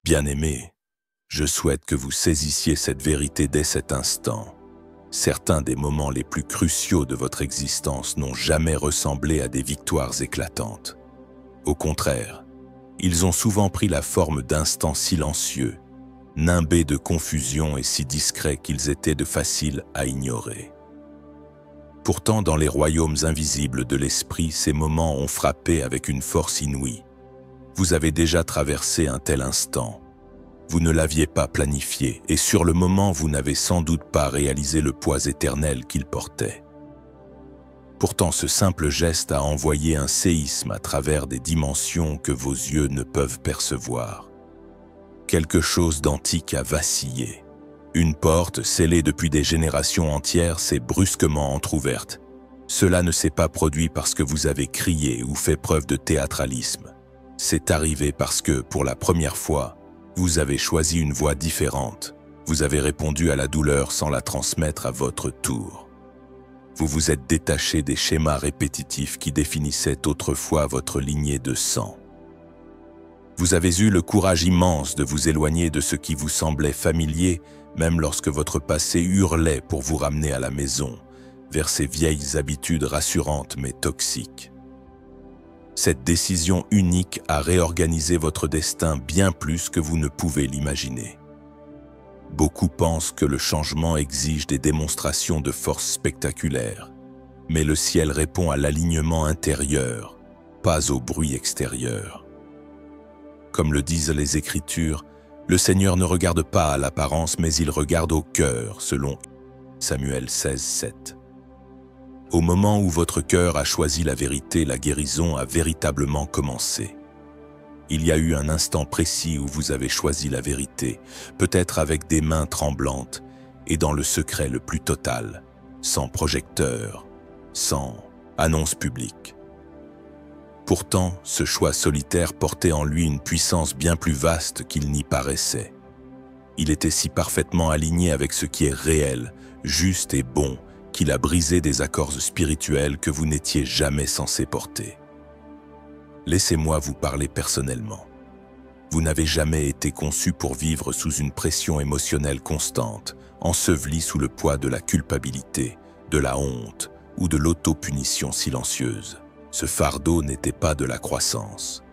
Bien-aimés, je souhaite que vous saisissiez cette vérité dès cet instant. Certains des moments les plus cruciaux de votre existence n'ont jamais ressemblé à des victoires éclatantes. Au contraire, ils ont souvent pris la forme d'instants silencieux, nimbés de confusion et si discrets qu'ils étaient de faciles à ignorer. Pourtant, dans les royaumes invisibles de l'esprit, ces moments ont frappé avec une force inouïe. Vous avez déjà traversé un tel instant. Vous ne l'aviez pas planifié et sur le moment, vous n'avez sans doute pas réalisé le poids éternel qu'il portait. Pourtant, ce simple geste a envoyé un séisme à travers des dimensions que vos yeux ne peuvent percevoir. Quelque chose d'antique a vacillé. Une porte, scellée depuis des générations entières, s'est brusquement entr'ouverte. Cela ne s'est pas produit parce que vous avez crié ou fait preuve de théâtralisme. C'est arrivé parce que, pour la première fois, vous avez choisi une voie différente. Vous avez répondu à la douleur sans la transmettre à votre tour. Vous vous êtes détaché des schémas répétitifs qui définissaient autrefois votre lignée de sang. Vous avez eu le courage immense de vous éloigner de ce qui vous semblait familier, même lorsque votre passé hurlait pour vous ramener à la maison, vers ces vieilles habitudes rassurantes mais toxiques. Cette décision unique a réorganisé votre destin bien plus que vous ne pouvez l'imaginer. Beaucoup pensent que le changement exige des démonstrations de force spectaculaires, mais le ciel répond à l'alignement intérieur, pas au bruit extérieur. Comme le disent les Écritures, le Seigneur ne regarde pas à l'apparence, mais il regarde au cœur, selon Samuel 16:7. Au moment où votre cœur a choisi la vérité, la guérison a véritablement commencé. Il y a eu un instant précis où vous avez choisi la vérité, peut-être avec des mains tremblantes et dans le secret le plus total, sans projecteur, sans annonce publique. Pourtant, ce choix solitaire portait en lui une puissance bien plus vaste qu'il n'y paraissait. Il était si parfaitement aligné avec ce qui est réel, juste et bon, qu'il a brisé des accords spirituels que vous n'étiez jamais censé porter. Laissez-moi vous parler personnellement. Vous n'avez jamais été conçu pour vivre sous une pression émotionnelle constante, enseveli sous le poids de la culpabilité, de la honte ou de l'autopunition silencieuse. Ce fardeau n'était pas de la croissance.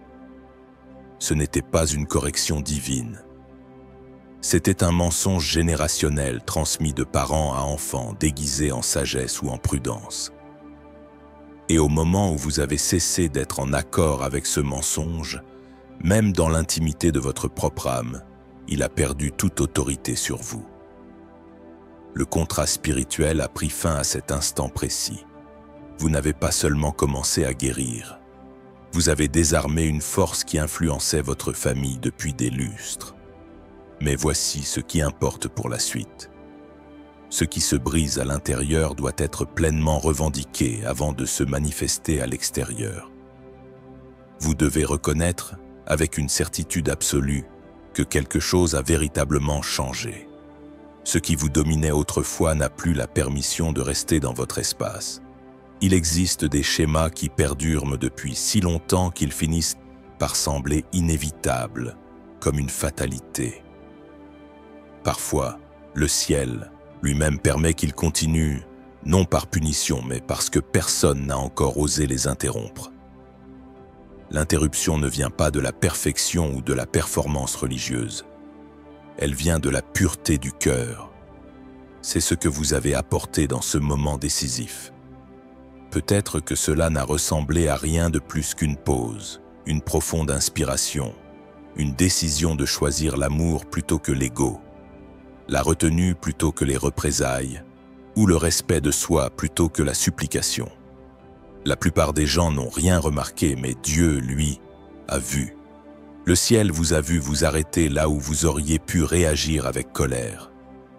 Ce n'était pas une correction divine. C'était un mensonge générationnel transmis de parents à enfants, déguisé en sagesse ou en prudence. Et au moment où vous avez cessé d'être en accord avec ce mensonge, même dans l'intimité de votre propre âme, il a perdu toute autorité sur vous. Le contrat spirituel a pris fin à cet instant précis. Vous n'avez pas seulement commencé à guérir. Vous avez désarmé une force qui influençait votre famille depuis des lustres. Mais voici ce qui importe pour la suite. Ce qui se brise à l'intérieur doit être pleinement revendiqué avant de se manifester à l'extérieur. Vous devez reconnaître, avec une certitude absolue, que quelque chose a véritablement changé. Ce qui vous dominait autrefois n'a plus la permission de rester dans votre espace. Il existe des schémas qui perdurent depuis si longtemps qu'ils finissent par sembler inévitables, comme une fatalité. Parfois, le ciel lui-même permet qu'ils continuent, non par punition, mais parce que personne n'a encore osé les interrompre. L'interruption ne vient pas de la perfection ou de la performance religieuse. Elle vient de la pureté du cœur. C'est ce que vous avez apporté dans ce moment décisif. Peut-être que cela n'a ressemblé à rien de plus qu'une pause, une profonde inspiration, une décision de choisir l'amour plutôt que l'ego, la retenue plutôt que les représailles, ou le respect de soi plutôt que la supplication. La plupart des gens n'ont rien remarqué, mais Dieu, lui, a vu. Le ciel vous a vu vous arrêter là où vous auriez pu réagir avec colère.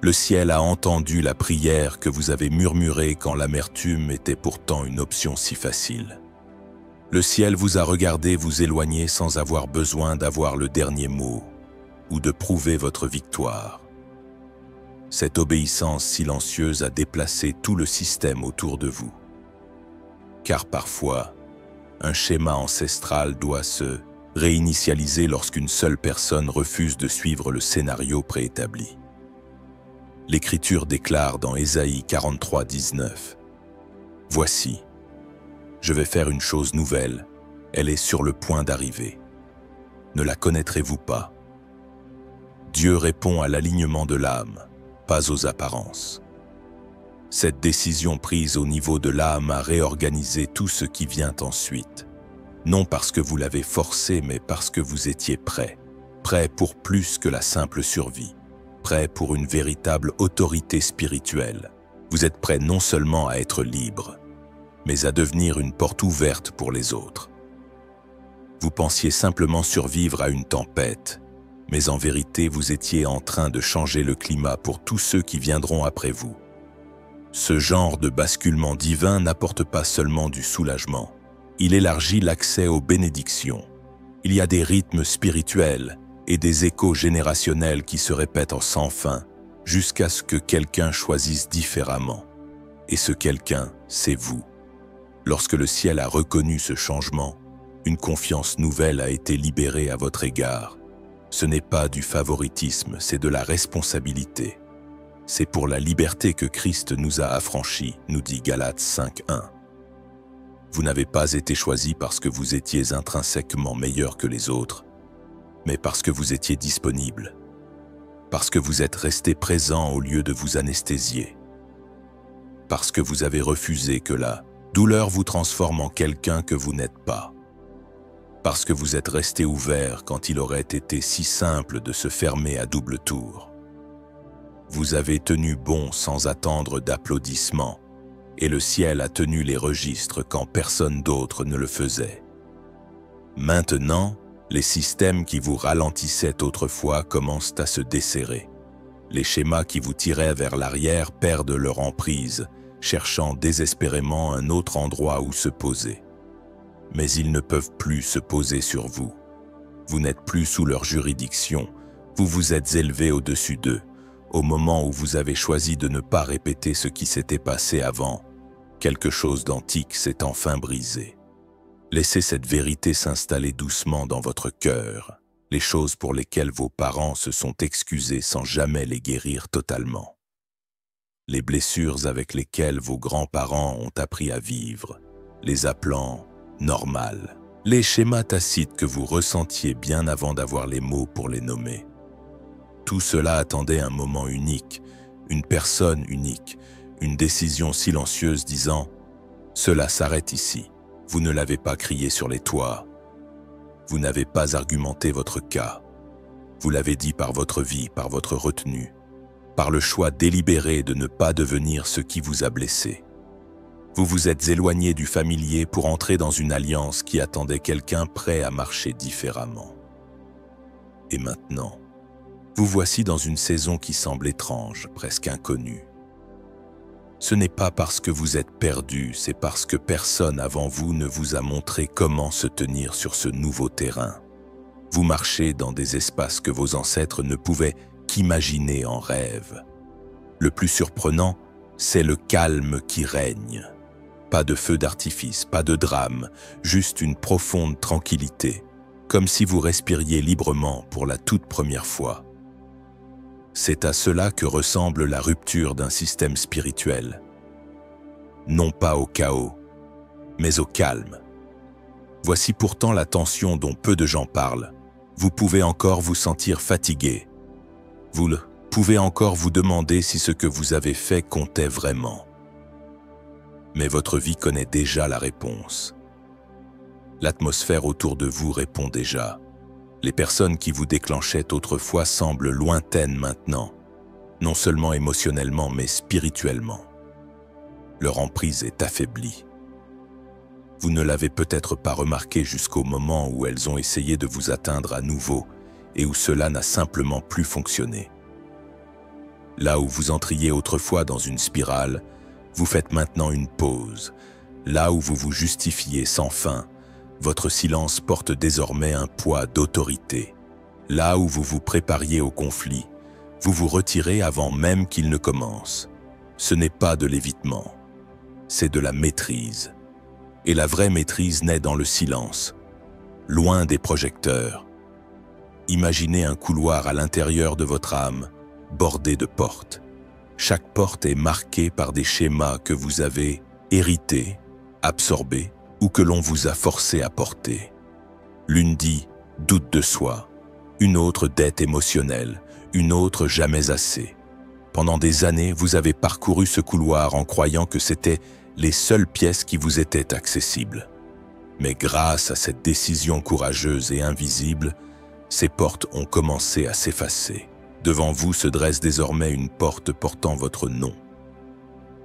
Le ciel a entendu la prière que vous avez murmurée quand l'amertume était pourtant une option si facile. Le ciel vous a regardé vous éloigner sans avoir besoin d'avoir le dernier mot ou de prouver votre victoire. Cette obéissance silencieuse a déplacé tout le système autour de vous. Car parfois, un schéma ancestral doit se réinitialisé lorsqu'une seule personne refuse de suivre le scénario préétabli. L'Écriture déclare dans Ésaïe 43, 19 « Voici, je vais faire une chose nouvelle, elle est sur le point d'arriver. Ne la connaîtrez-vous pas ?» Dieu répond à l'alignement de l'âme, pas aux apparences. Cette décision prise au niveau de l'âme a réorganisé tout ce qui vient ensuite. Non parce que vous l'avez forcé, mais parce que vous étiez prêt. Prêt pour plus que la simple survie. Prêt pour une véritable autorité spirituelle. Vous êtes prêt non seulement à être libre, mais à devenir une porte ouverte pour les autres. Vous pensiez simplement survivre à une tempête, mais en vérité vous étiez en train de changer le climat pour tous ceux qui viendront après vous. Ce genre de basculement divin n'apporte pas seulement du soulagement. Il élargit l'accès aux bénédictions. Il y a des rythmes spirituels et des échos générationnels qui se répètent en sans fin jusqu'à ce que quelqu'un choisisse différemment. Et ce quelqu'un, c'est vous. Lorsque le ciel a reconnu ce changement, une confiance nouvelle a été libérée à votre égard. Ce n'est pas du favoritisme, c'est de la responsabilité. C'est pour la liberté que Christ nous a affranchis, nous dit Galates 5:1. Vous n'avez pas été choisi parce que vous étiez intrinsèquement meilleur que les autres, mais parce que vous étiez disponible, parce que vous êtes resté présent au lieu de vous anesthésier, parce que vous avez refusé que la douleur vous transforme en quelqu'un que vous n'êtes pas, parce que vous êtes resté ouvert quand il aurait été si simple de se fermer à double tour. Vous avez tenu bon sans attendre d'applaudissements, et le ciel a tenu les registres quand personne d'autre ne le faisait. Maintenant, les systèmes qui vous ralentissaient autrefois commencent à se desserrer. Les schémas qui vous tiraient vers l'arrière perdent leur emprise, cherchant désespérément un autre endroit où se poser. Mais ils ne peuvent plus se poser sur vous. Vous n'êtes plus sous leur juridiction, vous vous êtes élevé au-dessus d'eux. Au moment où vous avez choisi de ne pas répéter ce qui s'était passé avant, quelque chose d'antique s'est enfin brisé. Laissez cette vérité s'installer doucement dans votre cœur, les choses pour lesquelles vos parents se sont excusés sans jamais les guérir totalement. Les blessures avec lesquelles vos grands-parents ont appris à vivre, les appelant « normales », les schémas tacites que vous ressentiez bien avant d'avoir les mots pour les nommer. Tout cela attendait un moment unique, une personne unique, une décision silencieuse disant « Cela s'arrête ici, vous ne l'avez pas crié sur les toits, vous n'avez pas argumenté votre cas, vous l'avez dit par votre vie, par votre retenue, par le choix délibéré de ne pas devenir ce qui vous a blessé. Vous vous êtes éloigné du familier pour entrer dans une alliance qui attendait quelqu'un prêt à marcher différemment. Et maintenant, vous voici dans une saison qui semble étrange, presque inconnue. Ce n'est pas parce que vous êtes perdu, c'est parce que personne avant vous ne vous a montré comment se tenir sur ce nouveau terrain. Vous marchez dans des espaces que vos ancêtres ne pouvaient qu'imaginer en rêve. Le plus surprenant, c'est le calme qui règne. Pas de feu d'artifice, pas de drame, juste une profonde tranquillité, comme si vous respiriez librement pour la toute première fois. C'est à cela que ressemble la rupture d'un système spirituel. Non pas au chaos, mais au calme. Voici pourtant la tension dont peu de gens parlent. Vous pouvez encore vous sentir fatigué. Vous pouvez encore vous demander si ce que vous avez fait comptait vraiment. Mais votre vie connaît déjà la réponse. L'atmosphère autour de vous répond déjà. Les personnes qui vous déclenchaient autrefois semblent lointaines maintenant, non seulement émotionnellement mais spirituellement. Leur emprise est affaiblie. Vous ne l'avez peut-être pas remarqué jusqu'au moment où elles ont essayé de vous atteindre à nouveau et où cela n'a simplement plus fonctionné. Là où vous entriez autrefois dans une spirale, vous faites maintenant une pause. Là où vous vous justifiez sans fin, votre silence porte désormais un poids d'autorité. Là où vous vous prépariez au conflit, vous vous retirez avant même qu'il ne commence. Ce n'est pas de l'évitement, c'est de la maîtrise. Et la vraie maîtrise naît dans le silence. loin des projecteurs. Imaginez un couloir à l'intérieur de votre âme, bordé de portes. Chaque porte est marquée par des schémas que vous avez hérités, absorbés ou que l'on vous a forcé à porter. L'une dit « doute de soi », une autre « dette émotionnelle », une autre « jamais assez ». Pendant des années, vous avez parcouru ce couloir en croyant que c'était les seules pièces qui vous étaient accessibles. Mais grâce à cette décision courageuse et invisible, ces portes ont commencé à s'effacer. Devant vous se dresse désormais une porte portant votre nom.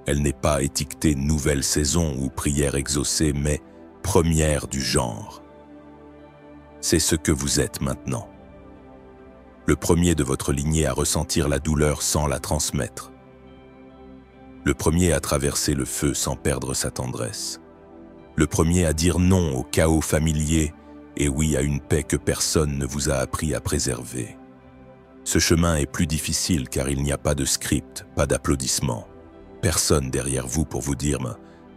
Elle n'est pas étiquetée « nouvelle saison » ou « prière exaucée », mais « première du genre ». C'est ce que vous êtes maintenant. Le premier de votre lignée à ressentir la douleur sans la transmettre. Le premier à traverser le feu sans perdre sa tendresse. Le premier à dire non au chaos familier et oui à une paix que personne ne vous a appris à préserver. Ce chemin est plus difficile car il n'y a pas de script, pas d'applaudissements. Personne derrière vous pour vous dire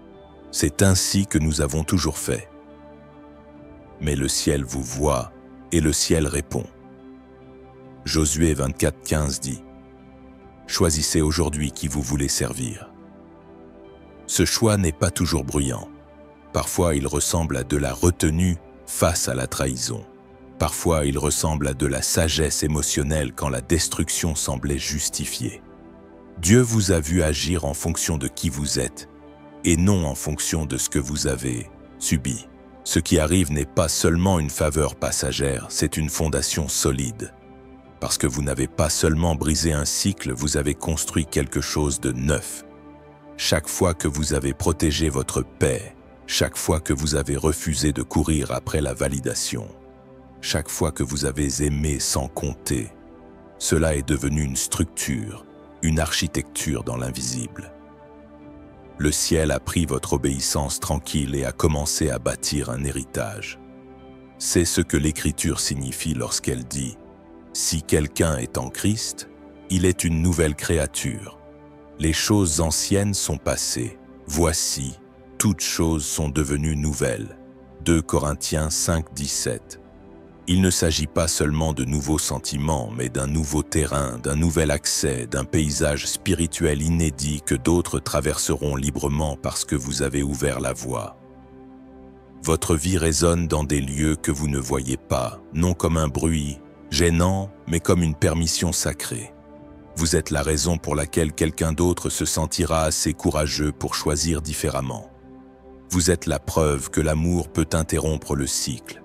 « c'est ainsi que nous avons toujours fait ». Mais le ciel vous voit et le ciel répond. Josué 24:15 dit « Choisissez aujourd'hui qui vous voulez servir ». Ce choix n'est pas toujours bruyant. Parfois, il ressemble à de la retenue face à la trahison. Parfois, il ressemble à de la sagesse émotionnelle quand la destruction semblait justifiée. Dieu vous a vu agir en fonction de qui vous êtes et non en fonction de ce que vous avez subi. Ce qui arrive n'est pas seulement une faveur passagère, c'est une fondation solide. Parce que vous n'avez pas seulement brisé un cycle, vous avez construit quelque chose de neuf. Chaque fois que vous avez protégé votre paix, chaque fois que vous avez refusé de courir après la validation, chaque fois que vous avez aimé sans compter, cela est devenu une structure, une architecture dans l'invisible. Le ciel a pris votre obéissance tranquille et a commencé à bâtir un héritage. C'est ce que l'Écriture signifie lorsqu'elle dit « Si quelqu'un est en Christ, il est une nouvelle créature. Les choses anciennes sont passées. Voici, toutes choses sont devenues nouvelles. » 2 Corinthiens 5:17. Il ne s'agit pas seulement de nouveaux sentiments, mais d'un nouveau terrain, d'un nouvel accès, d'un paysage spirituel inédit que d'autres traverseront librement parce que vous avez ouvert la voie. Votre vie résonne dans des lieux que vous ne voyez pas, non comme un bruit gênant, mais comme une permission sacrée. Vous êtes la raison pour laquelle quelqu'un d'autre se sentira assez courageux pour choisir différemment. Vous êtes la preuve que l'amour peut interrompre le cycle,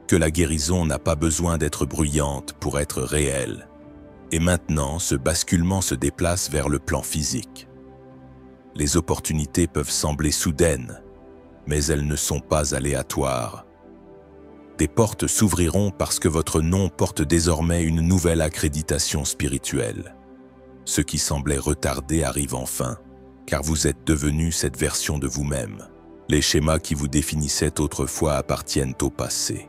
que la guérison n'a pas besoin d'être bruyante pour être réelle. Et maintenant, ce basculement se déplace vers le plan physique. Les opportunités peuvent sembler soudaines, mais elles ne sont pas aléatoires. Des portes s'ouvriront parce que votre nom porte désormais une nouvelle accréditation spirituelle. Ce qui semblait retardé arrive enfin, car vous êtes devenu cette version de vous-même. Les schémas qui vous définissaient autrefois appartiennent au passé.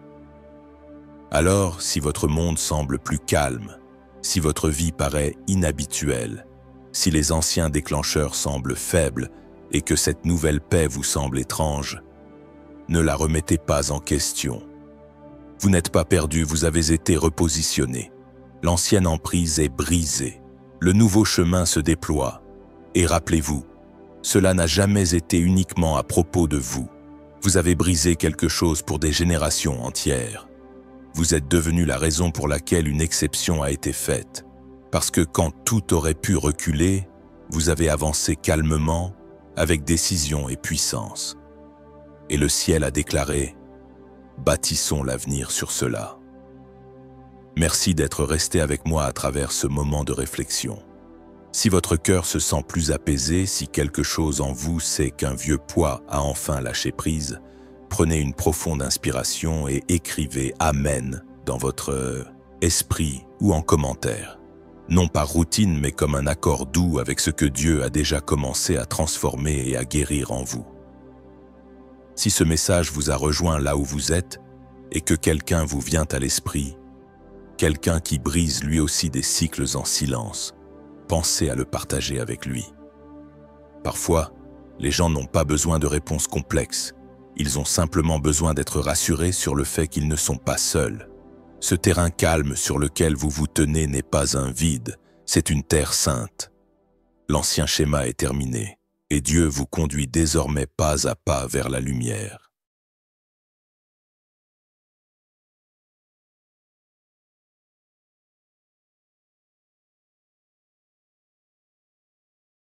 Alors, si votre monde semble plus calme, si votre vie paraît inhabituelle, si les anciens déclencheurs semblent faibles et que cette nouvelle paix vous semble étrange, ne la remettez pas en question. Vous n'êtes pas perdu, vous avez été repositionné. L'ancienne emprise est brisée. Le nouveau chemin se déploie. Et rappelez-vous, cela n'a jamais été uniquement à propos de vous. Vous avez brisé quelque chose pour des générations entières. Vous êtes devenu la raison pour laquelle une exception a été faite. Parce que quand tout aurait pu reculer, vous avez avancé calmement, avec décision et puissance. Et le ciel a déclaré « Bâtissons l'avenir sur cela ». Merci d'être resté avec moi à travers ce moment de réflexion. Si votre cœur se sent plus apaisé, si quelque chose en vous sait qu'un vieux poids a enfin lâché prise, prenez une profonde inspiration et écrivez « Amen » dans votre esprit ou en commentaire. Non par routine, mais comme un accord doux avec ce que Dieu a déjà commencé à transformer et à guérir en vous. Si ce message vous a rejoint là où vous êtes et que quelqu'un vous vient à l'esprit, quelqu'un qui brise lui aussi des cycles en silence, pensez à le partager avec lui. Parfois, les gens n'ont pas besoin de réponses complexes, Ils ont simplement besoin d'être rassurés sur le fait qu'ils ne sont pas seuls. Ce terrain calme sur lequel vous vous tenez n'est pas un vide, c'est une terre sainte. L'ancien schéma est terminé, et Dieu vous conduit désormais pas à pas vers la lumière.